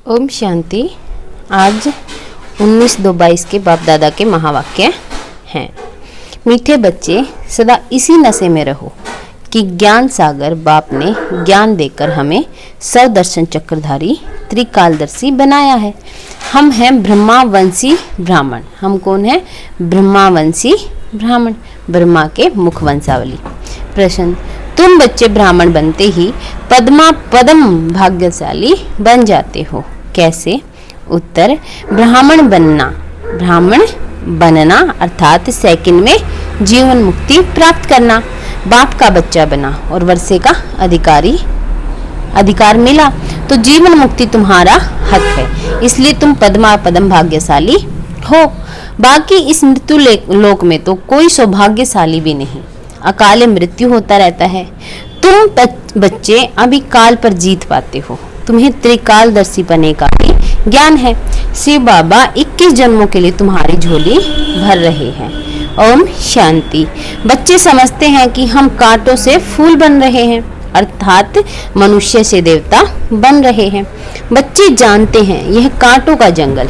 ओम शांति। आज 19/2/22 के बाप दादा के महावाक्य हैं। मीठे बच्चे, सदा इसी नशे में रहो कि ज्ञान सागर बाप ने ज्ञान देकर हमें सर्वदर्शन चक्रधारी त्रिकालदर्शी बनाया है। हम हैं ब्रह्मावंशी ब्राह्मण। हम कौन है? ब्रह्मावंशी ब्राह्मण, ब्रह्मा के मुख वंशावली। प्रश्न: तुम बच्चे ब्राह्मण बनते ही पद्मा पदम भाग्यशाली बन जाते हो। कैसे? उत्तर: ब्राह्मण बनना अर्थात सेकंड में जीवन मुक्ति प्राप्त करना। बाप का बच्चा बना और वर्षे का अधिकार मिला तो जीवन मुक्ति तुम्हारा हक है, इसलिए तुम पद्मा पदम भाग्यशाली हो। बाकी इस मृत्यु लोक में तो कोई सौभाग्यशाली भी नहीं, अकाले मृत्यु होता रहता है। तुम बच्चे अभी काल पर जीत पाते हो। तुम्हें त्रिकालदर्शी बनने का भी ज्ञान है। शिव बाबा 21 जन्मों के लिए तुम्हारी झोली भर रहे हैं। ओम शांति। बच्चे समझते हैं कि हम कांटों से फूल बन रहे हैं, अर्थात मनुष्य से देवता बन रहे हैं। बच्चे जानते हैं यह कांटों का जंगल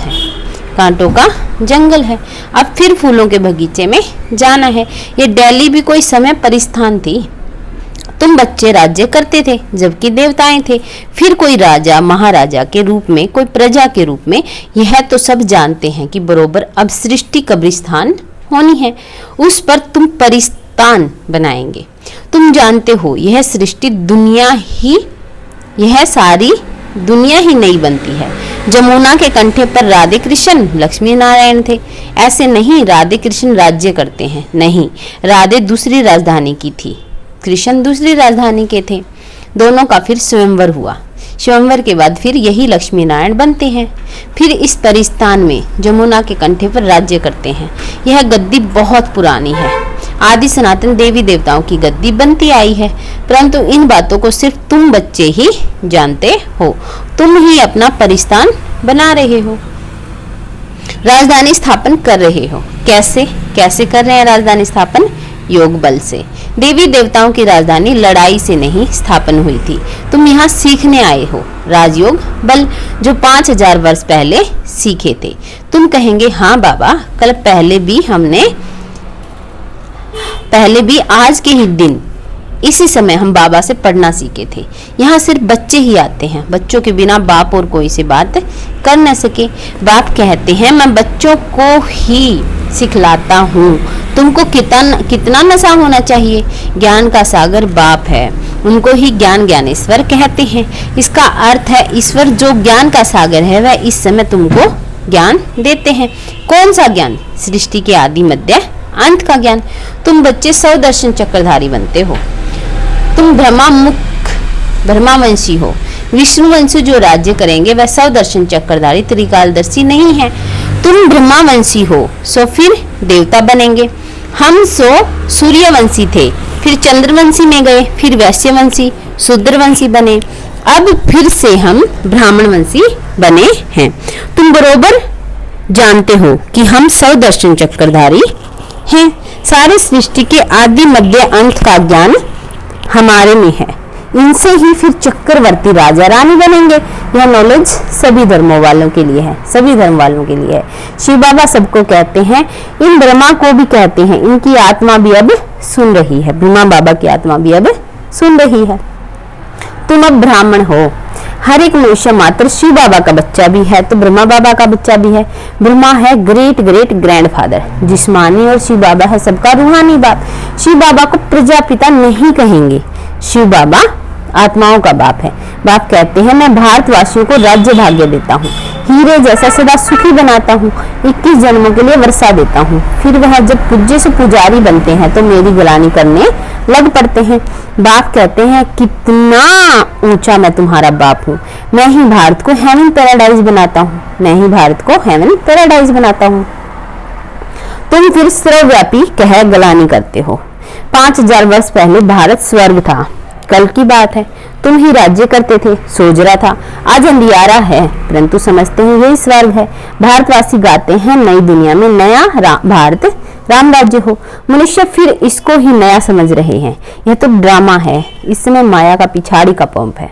है। अब फिर फूलों के बगीचे में जाना है। ये दिल्ली भी कोई समय परिस्थान थी। तुम बच्चे राज्य करते थे जबकि देवताएं थे, फिर कोई राजा महाराजा के रूप में, कोई प्रजा के रूप में। यह तो सब जानते हैं कि बरोबर अब सृष्टि कब्रिस्तान होनी है, उस पर तुम परिस्तान बनाएंगे। तुम जानते हो यह सारी दुनिया ही नहीं बनती है। जमुना के कंठे पर राधे कृष्ण लक्ष्मी नारायण थे। ऐसे नहीं राधे कृष्ण राज्य करते हैं, नहीं, राधे दूसरी राजधानी की थी, कृष्ण दूसरी राजधानी के थे। दोनों का फिर स्वयंवर हुआ। स्वयंवर के बाद फिर यही लक्ष्मी नारायण बनते हैं, फिर इस परिस्थान में जमुना के कंठे पर राज्य करते हैं। यह गद्दी बहुत पुरानी है, आदि सनातन देवी देवताओं की गद्दी बनती आई है, परंतु इन बातों को सिर्फ तुम बच्चे ही जानते हो। तुम ही अपना परिस्थान बना रहे हो, राजधानी स्थापन कर रहे हो। कैसे कर रहे हैं राजधानी स्थापन? योग बल से। देवी देवताओं की राजधानी लड़ाई से नहीं स्थापन हुई थी। तुम यहाँ सीखने आए हो राजयोग बल, जो 5000 वर्ष पहले सीखे थे। तुम कहेंगे, हाँ बाबा, पहले भी आज के ही दिन इसी समय हम बाबा से पढ़ना सीखे थे। यहाँ सिर्फ बच्चे ही आते हैं, बच्चों के बिना बाप और कोई से बात कर न सके। बाप कहते हैं, मैं बच्चों को ही सिखलाता हूँ। तुमको कितना नशा होना चाहिए। ज्ञान का सागर बाप है, उनको ही ज्ञानेश्वर कहते हैं। इसका अर्थ है ईश्वर जो ज्ञान का सागर है वह इस समय तुमको ज्ञान देते हैं। कौन सा ज्ञान? सृष्टि के आदि मध्य अंत का ज्ञान। तुम बच्चे सर्वदर्शन चक्रधारी बनते हो। तुम ब्रह्मावंशी हो। विष्णुवंशी जो राज्य करेंगे वह सर्वदर्शन चक्रधारी त्रिकालदर्शी नहीं है। तुम ब्रह्मावंशी हो सो फिर देवता बनेंगे। हम सूर्यवंशी थे, फिर चंद्रवंशी में गए, फिर वैश्यवंशी, शूद्रवंशी बने, अब फिर से हम ब्राह्मणवंशी बने हैं। तुम बरोबर जानते हो कि हम सर्वदर्शन चक्रधारी हैं। सारी सृष्टि के आदि मध्य अंत का ज्ञान हमारे में है। इनसे ही फिर चक्रवर्ती राजा रानी बनेंगे। यह नॉलेज सभी धर्मों वालों के लिए है, सभी धर्म वालों के लिए है। शिव बाबा सबको कहते हैं, इन ब्रह्मा को भी कहते हैं। इनकी आत्मा भी अब सुन रही है, ब्रह्मा बाबा की आत्मा भी अब सुन रही है। तुम अब ब्राह्मण हो। हर एक मनुष्य मात्र शिव बाबा का बच्चा भी है तो ब्रह्मा बाबा का बच्चा भी है। ब्रह्मा है ग्रेट ग्रैंडफादर जिस्मानी और शिव बाबा है सबका रूहानी बाप। शिव बाबा को प्रजापिता नहीं कहेंगे, शिव बाबा आत्माओं का बाप है। बाप कहते हैं, मैं भारतवासियों को राज्य भाग्य देता हूँ, हीरे जैसा सदा सुखी बनाता हूँ, 21 जन्मों के लिए वर्षा देता हूँ। फिर वह जब पूज्य से पुजारी बनते हैं तो मेरी गुलामी करने लग पड़ते हैं। बाप कहते हैं, कितना ऊंचा मैं तुम्हारा बाप हूँ। मैं ही भारत को हेवन पैराडाइज बनाता हूँ। तुम फिर सर्वव्यापी कह गलानी करते हो। 5000 वर्ष पहले भारत स्वर्ग था, कल की बात है। तुम ही राज्य करते थे, सोजरा था, आज अंधियारा है, परंतु समझते हैं यही स्वर्ग है। भारतवासी गाते हैं, नई दुनिया में नया भारत राम राज्य हो। मनुष्य फिर इसको ही नया समझ रहे हैं। यह तो ड्रामा है, इस समय माया का पिछाड़ी का पंप है।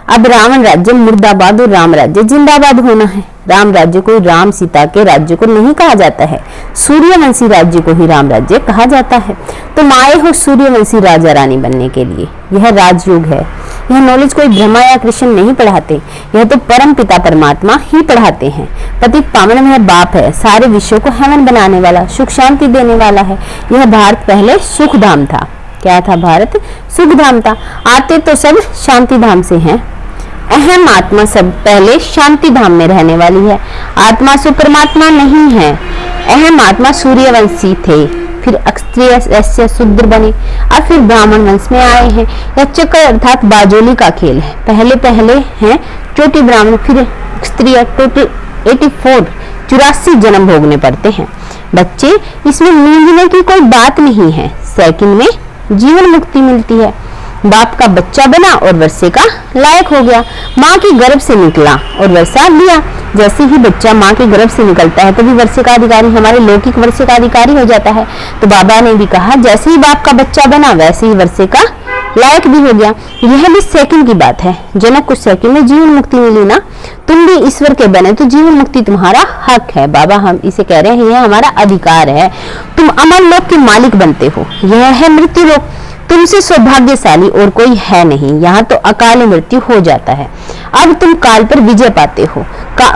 अब रावण राज्य मुर्दाबाद और राम राज्य जिंदाबाद होना है। राम राज्य को राम सीता के राज्य को नहीं कहा जाता है, सूर्यवंशी राज्य को ही राम राज्य कहा जाता है। तुम आए हो सूर्यवंशी राजा रानी बनने के लिए, यह राजयोग है। यह नॉलेज कोई ब्रह्मा या कृष्ण नहीं पढ़ाते, यह तो परम पिता परमात्मा ही पढ़ाते हैं। पतित पावन वह बाप है, सारे विश्व को हेवन बनाने वाला, सुख शांति देने वाला है। यह भारत पहले सुख धाम था। क्या था भारत? सुख धाम था। आते तो सब शांति धाम से हैं। अहम आत्मा सब पहले शांति धाम में रहने वाली है। आत्मा सो परमात्मा नहीं है। अहम आत्मा सूर्यवंशी थे, फिर क्षत्रिय शूद्र बने और फिर ब्राह्मण वंश में आए हैं। यह चक्र अर्थात बाजोली का खेल है। पहले पहले हैं चोटी ब्राह्मण, फिर क्षत्रिय। टोटल 84 जन्म भोगने पड़ते हैं। बच्चे, इसमें नींदने की कोई बात नहीं है। सेकंड में जीवन मुक्ति मिलती है। बाप का बच्चा बना और वर्षे का लायक हो गया। माँ के गर्भ से निकला और वर्षा लिया। जैसे ही बच्चा माँ के गर्भ से निकलता है तभी वर्षे का अधिकारी, हमारे लौकिक वर्षे का अधिकारी हो जाता है। तो बाबा ने भी कहा जैसे ही बाप का बच्चा बना वैसे ही वर्षे का लायक भी हो गया। यह भी सेकंड की बात है। जनक कुछ सेकंड में जीवन मुक्ति मिली ना। तुम भी ईश्वर के बने तो जीवन मुक्ति तुम्हारा हक है। बाबा हम इसे कह रहे हैं, यह हमारा अधिकार है। तुम अमर लोक के मालिक बनते हो। यह है मृत्यु लोक। तुमसे सौभाग्यशाली और कोई है नहीं। यहाँ तो अकाल मृत्यु हो जाता है। अब तुम काल पर विजय पाते हो।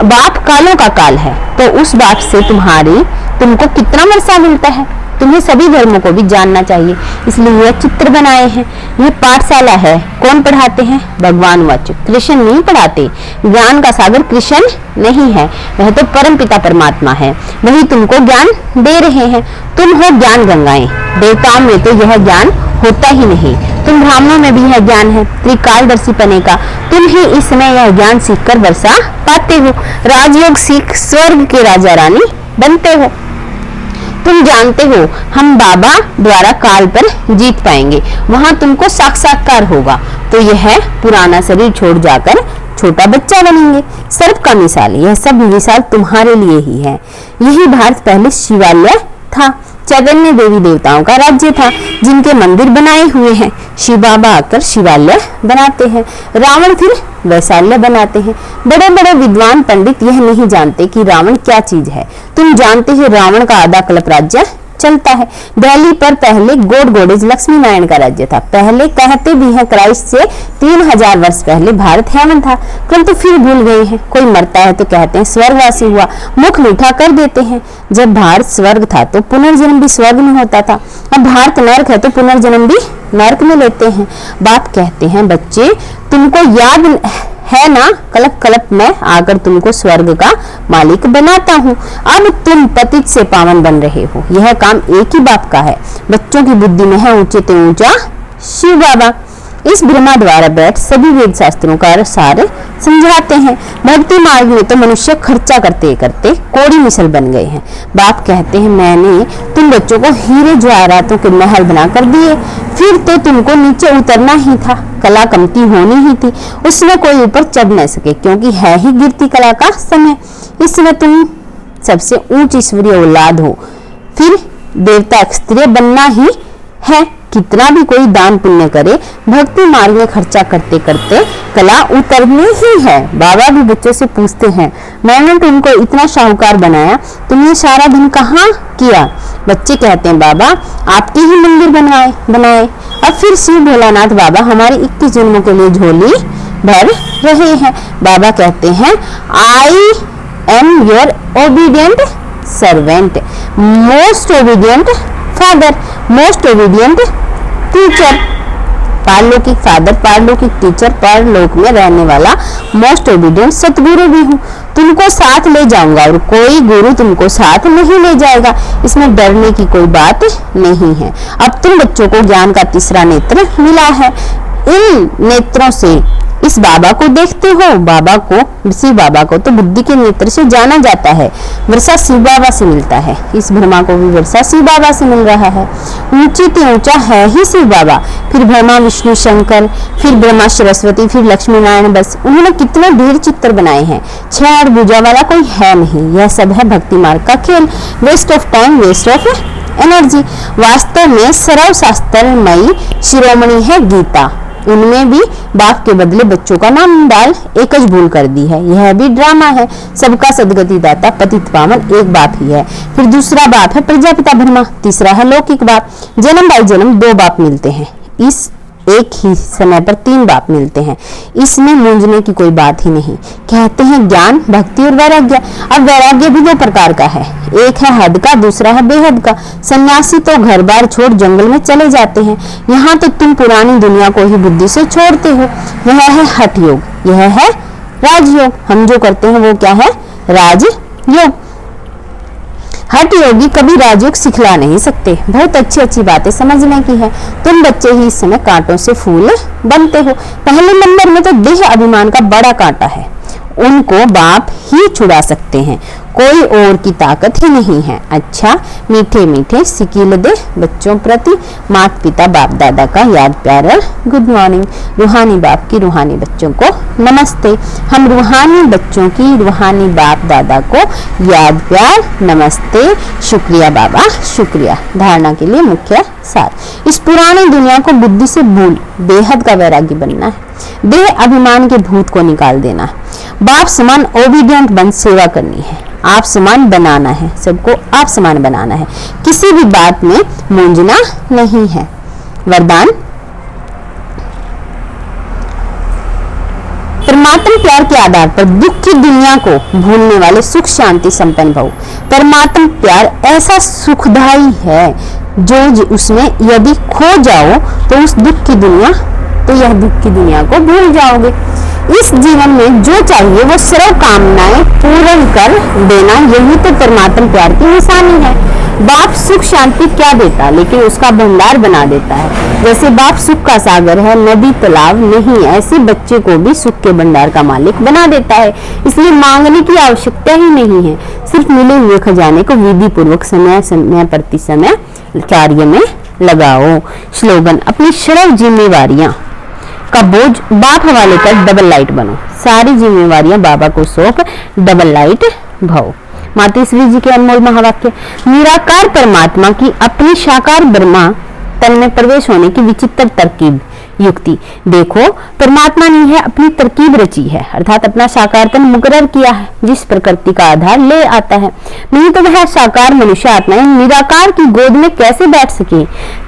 बाप कालों का काल है, तो उस बाप से तुमको कितना वर्षा मिलता है। तुम्हें सभी धर्मों को भी जानना चाहिए, इसलिए यह चित्र बनाए हैं। यह पाठशाला है। कौन पढ़ाते हैं? भगवान वाचक। कृष्ण नहीं पढ़ाते। ज्ञान का सागर कृष्ण नहीं है, वह तो परम पिता परमात्मा है। वही तुमको ज्ञान दे रहे हैं। तुम हो ज्ञान गंगाएं। देवताओं में तो यह ज्ञान होता ही नहीं। तुम ब्राह्मणों में भी यह ज्ञान है त्रिकालदर्शी पने का। तुम ही इस समय यह ज्ञान सीखकर वर्षा पाते हो। राजयोग सीख स्वर्ग के राजा रानी बनते हो। तुम जानते हो हम बाबा द्वारा काल पर जीत पाएंगे, वहां तुमको साक्षात्कार होगा। तो यह पुराना शरीर छोड़ जाकर छोटा बच्चा बनेंगे। सर्प का मिसाल, यह सब मिसाल तुम्हारे लिए ही है। यही भारत पहले शिवालय था। चैतन्य देवी देवताओं का राज्य था जिनके मंदिर बनाए हुए हैं। शिव बाबा आकर शिवालय बनाते हैं, रावण फिर वैशाल्य बनाते हैं। बड़े बड़े विद्वान पंडित यह नहीं जानते कि रावण क्या चीज है। तुम जानते हो रावण का आधा कल्प राज्य चलता है। दिल्ली पर पहले गोड गोडेज लक्ष्मी नारायण का राज्य था। पहले कहते भी हैं क्राइस्ट से 3000 वर्ष पहले भारत हेवन था, परंतु फिर भूल गए हैं। कोई मरता है तो कहते हैं स्वर्गवासी हुआ, मुख मीठा कर देते हैं। जब भारत स्वर्ग था तो पुनर्जन्म भी स्वर्ग में होता था। अब भारत नरक है तो पुनर्जन्म भी नरक में लेते हैं। बाप कहते हैं बच्चे तुमको याद है ना, कलप कलप में आकर तुमको स्वर्ग का मालिक बनाता हूँ। अब तुम पतित से पावन बन रहे हो। यह काम एक ही बाप का है। बच्चों की बुद्धि में है ऊंचे ते ऊंचा शिव बाबा। इस ब्रह्मा द्वारा बैठ सभी वेद शास्त्रों का सार समझाते हैं। भक्ति मार्ग में तो मनुष्य खर्चा करते करते कोड़ी मिसल बन गए हैं। बाप कहते हैं मैंने तुम बच्चों को हीरे जवाहरातों के महल बना कर दिए, फिर तो तुमको नीचे उतरना ही था। कला कमती होनी ही थी, उसमें कोई ऊपर चढ़ न सके, क्योंकि है ही गिरती कला का समय। इसमें तुम सबसे ऊंच ईश्वरीय औलाद हो, फिर देवता क्षत्रिय बनना ही है। कितना भी कोई दान पुण्य करे, भक्ति मार्ग में खर्चा करते करते कला उतरनी ही है। बाबा भी बच्चों से पूछते हैं मैंने तुमको इतना शाहूकार बनाया, तुमने सारा धन कहाँ किया? बच्चे कहते हैं बाबा आपके ही मंदिर बनाए। अब फिर शिव भोलानाथ बाबा हमारे 21 जन्मों के लिए झोली भर रहे हैं। बाबा कहते हैं I am your obedient servant, most obedient father, most obedient teacher. पारलौकिक फादर, पारलौकिक टीचर, परलोक में रहने वाला मोस्ट ओबीडियंट सतगुरु भी हूँ। तुमको साथ ले जाऊंगा और कोई गुरु तुमको साथ नहीं ले जाएगा। इसमें डरने की कोई बात नहीं है। अब तुम बच्चों को ज्ञान का तीसरा नेत्र मिला है। इन नेत्रों से इस बाबा को देखते हो। बाबा को, शिव बाबा को तो बुद्धि के नेत्र से जाना जाता है। वर्षा शिव बाबा से मिलता है। इस ब्रह्मा को भी वर्षा शिव बाबा से मिल रहा है। ऊंची ते ऊंचा है ही शिव बाबा, फिर ब्रह्मा विष्णु शंकर, फिर ब्रह्मा सरस्वती, फिर लक्ष्मी नारायण। बस उन्होंने कितने ढेर चित्र बनाए हैं। 6 भुजा वाला कोई है नहीं। यह सब है भक्ति मार्ग का खेल। Waste of time, waste of energy. वास्तव में सर्वशास्त्रमयी शिरोमणि है गीता। उनमें भी बाप के बदले बच्चों का नाम डाल एकज भूल कर दी है। यह भी ड्रामा है। सबका सदगति दाता पतित पावन एक बाप ही है। फिर दूसरा बाप है प्रजापिता ब्रह्मा, तीसरा है लौकिक बाप। जन्म बाई जन्म दो बाप मिलते हैं, इस एक ही समय पर तीन बाप मिलते हैं। इसमें मूंझने की कोई बात ही नहीं। कहते हैं ज्ञान, भक्ति और वैराग्य। अब वैराग्य भी दो प्रकार का है, एक है हद का, दूसरा है बेहद का। सन्यासी तो घर बार छोड़ जंगल में चले जाते हैं, यहाँ तो तुम पुरानी दुनिया को ही बुद्धि से छोड़ते हो। यह है हठ योग, यह है राजयोग। हम जो करते हैं वो क्या है? राजयोग। हठ योगी कभी राजयोग सिखला नहीं सकते। बहुत अच्छी अच्छी बातें समझने की है। तुम बच्चे ही इस समय कांटों से फूल बनते हो। पहले नंबर में तो देह अभिमान का बड़ा कांटा है, उनको बाप ही छुड़ा सकते हैं, कोई और की ताकत ही नहीं है। अच्छा, मीठे मीठे सिकील दे बच्चों प्रति माता पिता बाप दादा का याद प्यार गुड मॉर्निंग। रूहानी बाप की रूहानी बच्चों को नमस्ते। हम रूहानी बच्चों की रूहानी बाप दादा को याद प्यार नमस्ते। शुक्रिया बाबा, शुक्रिया। धारणा के लिए मुख्य सार, इस पुरानी दुनिया को बुद्धि से भूल बेहद का वैरागी बनना है। देह अभिमान के भूत को निकाल देना है। बाप समान ओबीडियंट बन सेवा करनी है। आप समान बनाना है, सबको आप समान बनाना है। किसी भी बात में मूंझना नहीं है। वरदान, परमात्मा प्यार के आधार पर दुख की दुनिया को भूलने वाले सुख शांति संपन्न भव। परमात्मा प्यार ऐसा सुखदायी है जो उसमें यदि खो जाओ तो उस दुख की दुनिया, तो यह दुख की दुनिया को भूल जाओगे। इस जीवन में जो चाहिए वो सर्व कामनाएं पूर्ण कर देना, यही तो परमात्मा प्यार की निशानी है। बाप सुख शांति क्या देता, लेकिन उसका भंडार बना देता है। जैसे बाप सुख का सागर है, नदी तालाब नहीं, ऐसे बच्चे को भी सुख के भंडार का मालिक बना देता है। इसलिए मांगने की आवश्यकता ही नहीं है, सिर्फ मिले हुए खजाने को विधि पूर्वक समय समय प्रति समय कार्य में लगाओ। स्लोगन, अपनी सर्व जिम्मेवारियां का बोझ बाप हवाले कर डबल लाइट बनो। सारी जिम्मेवारियां बाबा को सौंप डबल लाइट भव। मातेश्वरी जी के अनमोल महावाक्य, निराकार परमात्मा की अपनी साकार ब्रह्मा तन में प्रवेश होने की विचित्र तरकीब युक्ति। देखो, परमात्मा ने है अपनी तरकीब रची है, अर्थात अपना साकार तन मुकर्रर किया है, जिस प्रकृति का आधार ले आता है। नहीं तो वह साकार मनुष्य आत्माएं निराकार की गोद में कैसे बैठ सके?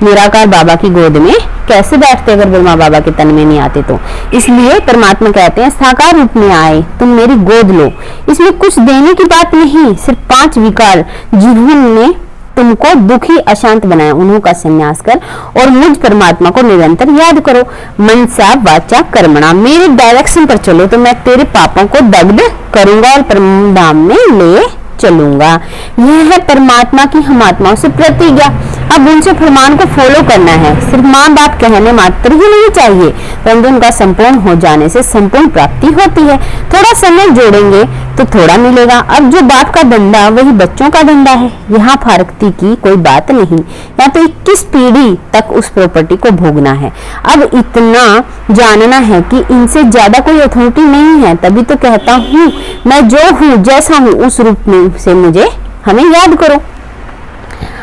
निराकार बाबा की गोद में कैसे बैठते अगर ब्रह्मा बाबा के तन में नहीं आते तो? इसलिए परमात्मा कहते हैं, साकार रूप में आए तुम मेरी गोद लो। इसमें कुछ देने की बात नहीं, सिर्फ 5 विकार जिन्होंने तुमको दुखी अशांत बनाया, उन्हों का संन्यास कर और मुझ परमात्मा को निरंतर याद करो। मनसा वाचा कर्मणा, मेरे डायरेक्शन पर चलो तो मैं तेरे पापों को दग्ध करूंगा और परम धाम में ले चलूंगा। यह है परमात्मा की हम आत्माओं से प्रतिज्ञा। अब उनसे फरमान को फॉलो करना है। सिर्फ माँ बाप कहने मात्र ही नहीं चाहिए, परंतु उनका संपूर्ण हो जाने से संपूर्ण प्राप्ति होती है। थोड़ा समय जोड़ेंगे तो थोड़ा मिलेगा। अब जो बाप का धंधा वही बच्चों का धंधा है। यहाँ फारकती की कोई बात नहीं, या तो 21 पीढ़ी तक उस प्रॉपर्टी को भोगना है। अब इतना जानना है कि इनसे ज्यादा कोई अथॉरिटी नहीं है, तभी तो कहता हूँ मैं जो हूँ जैसा हूँ उस रूप में से मुझे हमें याद करो।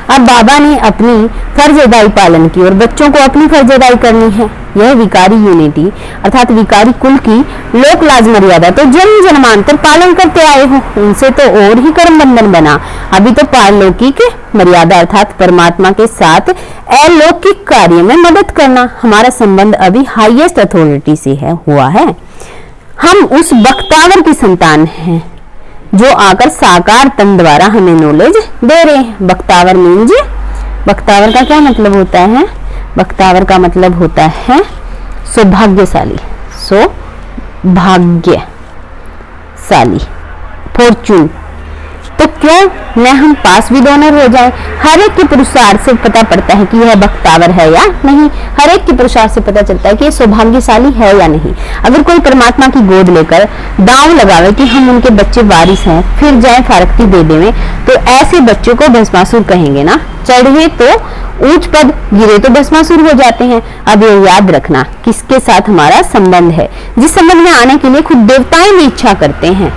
अब बाबा ने अपनी फर्ज अदाई पालन की और बच्चों को अपनी फर्ज अदाई करनी है। यह विकारी यूनिटी अर्थात विकारी कुल की लोक लाज मर्यादा तो जन्म जन्मांतर पालन करते आए हो, उनसे तो और ही कर्म बंधन बना। अभी तो पारलौकिक मर्यादा अर्थात परमात्मा के साथ अलौकिक कार्य में मदद करना। हमारा संबंध अभी हाईएस्ट अथॉरिटी से हुआ है। हम उस बख्तावर की संतान हैं जो आकर साकार तन द्वारा हमें नॉलेज दे रहे हैं। बख्तावर मीन्स, बख्तावर का क्या मतलब होता है? बख्तावर का मतलब होता है सौभाग्यशाली, सौभाग्यशाली, फॉर्चून। तो क्यों न हम पास भी डोनर हो जाएं? हर एक के पुरुषार्थ से पता पड़ता है कि यह बख्तावर है या नहीं। हर एक के पुरुषार्थ से पता चलता है कि यह सौभाग्यशाली है या नहीं। अगर कोई परमात्मा की गोद लेकर दांव लगावे कि हम उनके बच्चे वारिस हैं, फिर जाए फारकती दे देवे, तो ऐसे बच्चों को भस्मासुर कहेंगे ना। चढ़े तो ऊंच पद, गिरे तो भस्मासुर हो जाते हैं। अब ये याद रखना किसके साथ हमारा संबंध है। जिस संबंध में आने के लिए खुद देवताएं भी इच्छा करते हैं,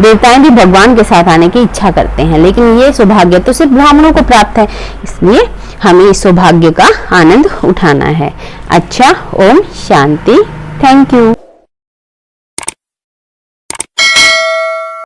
देवताएं भी भगवान के साथ आने की इच्छा करते हैं, लेकिन ये सौभाग्य तो सिर्फ ब्राह्मणों को प्राप्त है, इसलिए हमें इस सौभाग्य का आनंद उठाना है। अच्छा, ओम शांति। Thank you.